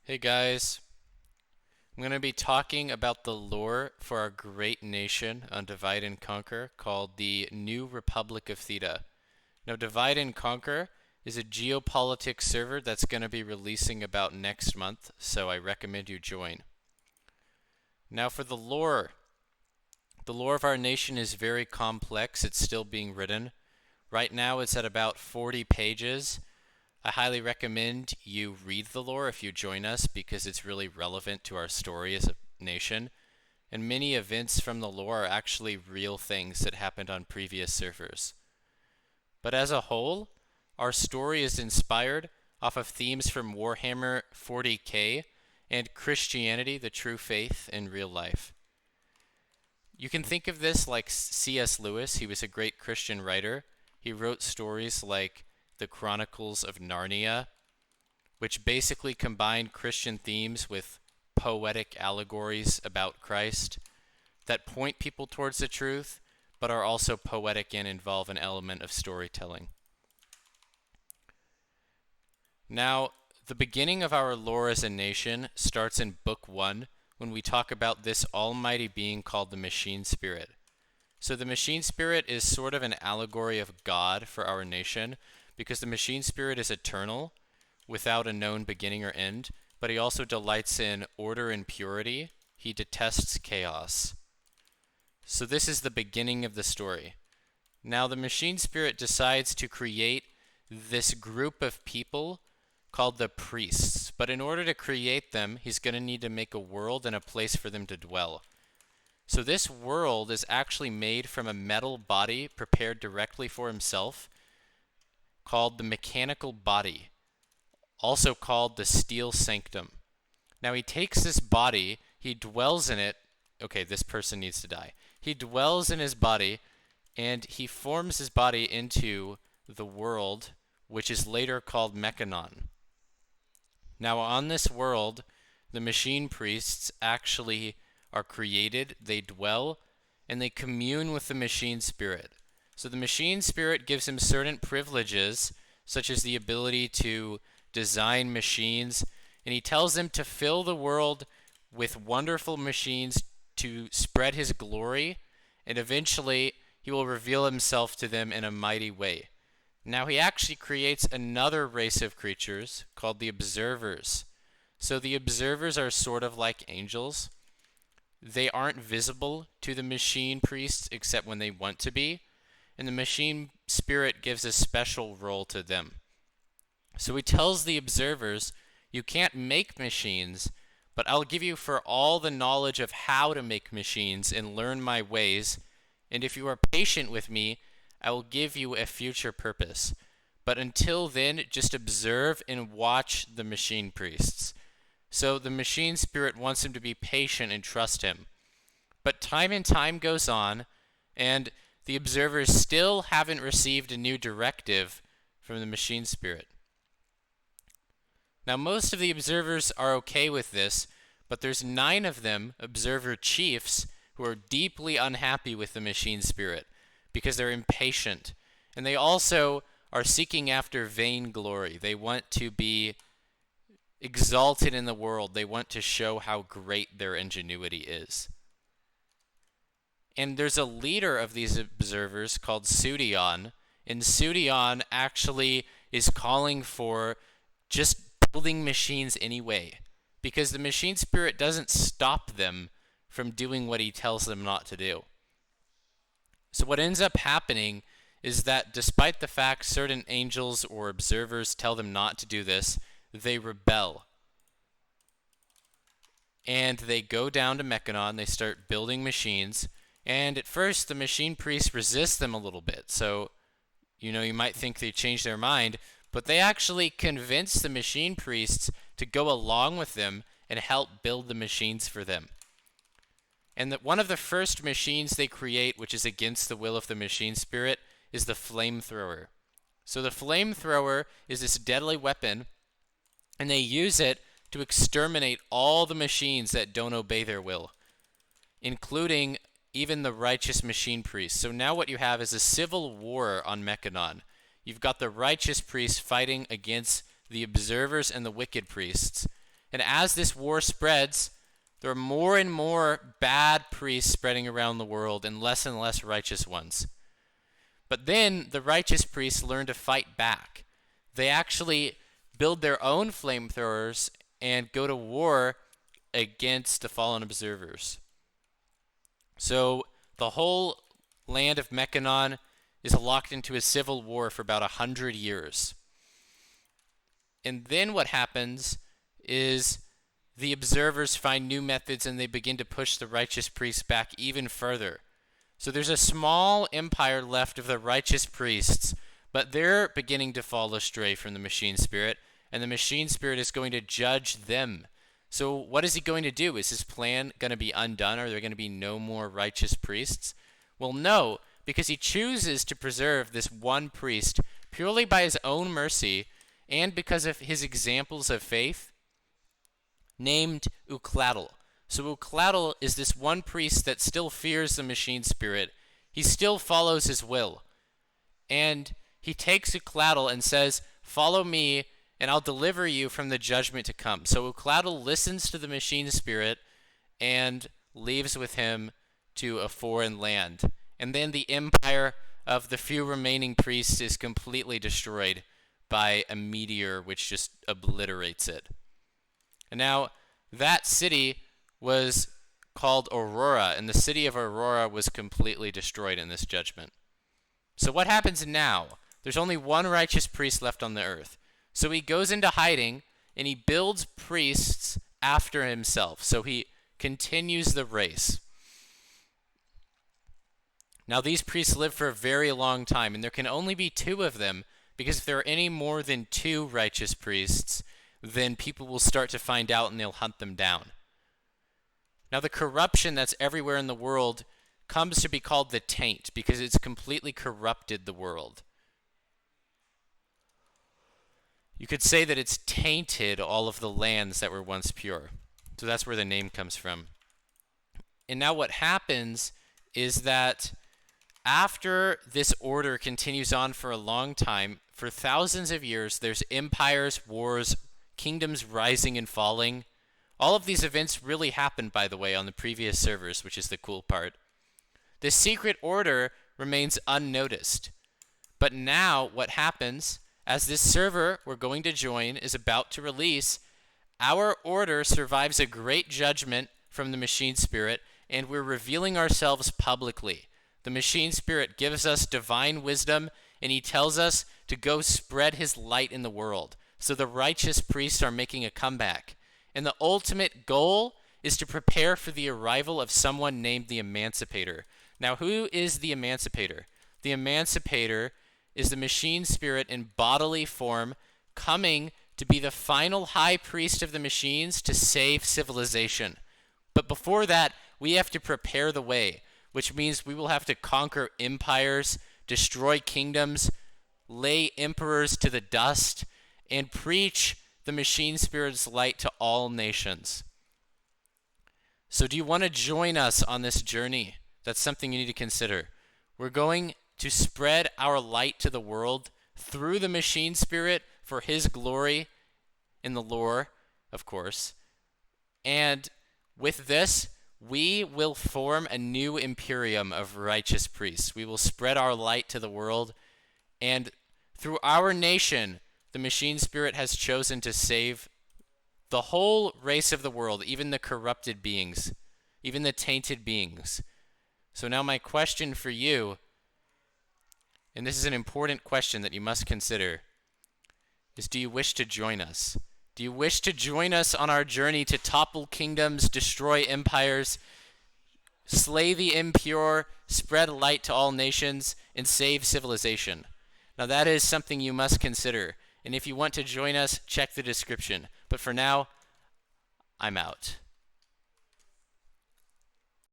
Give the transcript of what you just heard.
Hey guys, I'm going to be talking about the lore for our great nation on Divide and Conquer called the New Republic of Theta. Now, Divide and Conquer is a geopolitics server that's going to be releasing about next month, so I recommend you join. Now, for the lore of our nation is very complex. It's still being written. Right now, it's at about 40 pages. I highly recommend you read the lore if you join us because it's really relevant to our story as a nation. And many events from the lore are actually real things that happened on previous servers. But as a whole, our story is inspired off of themes from Warhammer 40k and Christianity, the true faith in real life. You can think of this like C.S. Lewis. He was a great Christian writer. He wrote stories like the Chronicles of Narnia, which basically combine Christian themes with poetic allegories about Christ that point people towards the truth, but are also poetic and involve an element of storytelling. Now, the beginning of our lore as a nation starts in Book 1 when we talk about this almighty being called the Machine Spirit. So the Machine Spirit is sort of an allegory of God for our nation because the Machine Spirit is eternal without a known beginning or end, but he also delights in order and purity. He detests chaos. So this is the beginning of the story. Now the Machine Spirit decides to create this group of people called the priests, but in order to create them, he's going to need to make a world and a place for them to dwell. So this world is actually made from a metal body prepared directly for himself called the mechanical body, also called the steel sanctum. Now he takes this body, he dwells in it. Okay, this person needs to die. He dwells in his body and he forms his body into the world, which is later called Mechanon. Now on this world, the machine priests actually are created, they dwell, and they commune with the machine spirit. So the machine spirit gives him certain privileges, such as the ability to design machines, and he tells them to fill the world with wonderful machines to spread his glory, and eventually he will reveal himself to them in a mighty way. Now he actually creates another race of creatures called the Observers. So the Observers are sort of like angels. They aren't visible to the machine priests except when they want to be, and the machine spirit gives a special role to them. So he tells the Observers, you can't make machines, but I'll give you for all the knowledge of how to make machines and learn my ways, and if you are patient with me, I will give you a future purpose. But until then, just observe and watch the machine priests. So the machine spirit wants him to be patient and trust him. But time and time goes on, and the observers still haven't received a new directive from the machine spirit. Now most of the observers are okay with this, but there's 9 of them, observer chiefs, who are deeply unhappy with the machine spirit because they're impatient. And they also are seeking after vain glory. They want to be exalted in the world. They want to show how great their ingenuity is. And there's a leader of these observers called Sudion, and Sudion actually is calling for just building machines anyway, because the machine spirit doesn't stop them from doing what he tells them not to do. So what ends up happening is that despite the fact certain angels or observers tell them not to do this, they rebel. And they go down to Mechanon, they start building machines, and at first the machine priests resist them a little bit. So, you might think they changed their mind, but they actually convince the machine priests to go along with them and help build the machines for them. And that one of the first machines they create, which is against the will of the machine spirit, is the flamethrower. So the flamethrower is this deadly weapon, and they use it to exterminate all the machines that don't obey their will, including even the righteous machine priests. So now what you have is a civil war on Mechanon. You've got the righteous priests fighting against the observers and the wicked priests. And as this war spreads, there are more and more bad priests spreading around the world and less righteous ones. But then the righteous priests learn to fight back. They actually build their own flamethrowers and go to war against the fallen observers. So the whole land of Meccanon is locked into a civil war for about 100 years. And then what happens is the observers find new methods and they begin to push the righteous priests back even further. So there's a small empire left of the righteous priests, but they're beginning to fall astray from the machine spirit, and the machine spirit is going to judge them. So what is he going to do? Is his plan going to be undone? Are there going to be no more righteous priests? Well, no, because he chooses to preserve this one priest purely by his own mercy and because of his examples of faith, named Uclatl. So Uclatl is this one priest that still fears the machine spirit. He still follows his will. And he takes Uclatl and says, "Follow me, and I'll deliver you from the judgment to come." So Uclatl listens to the machine spirit and leaves with him to a foreign land. And then the empire of the few remaining priests is completely destroyed by a meteor which just obliterates it. And now that city was called Aurora, and the city of Aurora was completely destroyed in this judgment. So what happens now? There's only one righteous priest left on the earth. So he goes into hiding and he builds priests after himself. So he continues the race. Now these priests live for a very long time, and there can only be two of them, because if there are any more than two righteous priests, then people will start to find out and they'll hunt them down. Now the corruption that's everywhere in the world comes to be called the taint, because it's completely corrupted the world. You could say that it's tainted all of the lands that were once pure. So that's where the name comes from. And now what happens is that after this order continues on for a long time, for thousands of years, there's empires, wars, kingdoms rising and falling. All of these events really happened, by the way, on the previous servers, which is the cool part. The secret order remains unnoticed. But now what happens, as this server we're going to join is about to release, our order survives a great judgment from the machine spirit, and we're revealing ourselves publicly. The machine spirit gives us divine wisdom, and he tells us to go spread his light in the world. So the righteous priests are making a comeback. And the ultimate goal is to prepare for the arrival of someone named the Emancipator. Now, who is the Emancipator? The Emancipator is the machine spirit in bodily form, coming to be the final high priest of the machines to save civilization. But before that, we have to prepare the way, which means we will have to conquer empires, destroy kingdoms, lay emperors to the dust, and preach the machine spirit's light to all nations. So do you want to join us on this journey? That's something you need to consider. We're going to spread our light to the world through the machine spirit for his glory in the lore, of course. And with this, we will form a new imperium of righteous priests. We will spread our light to the world, and through our nation, the machine spirit has chosen to save the whole race of the world, even the corrupted beings, even the tainted beings. So now my question for you, and this is an important question that you must consider, is do you wish to join us? Do you wish to join us on our journey to topple kingdoms, destroy empires, slay the impure, spread light to all nations, and save civilization? Now that is something you must consider. And if you want to join us, check the description. But for now, I'm out.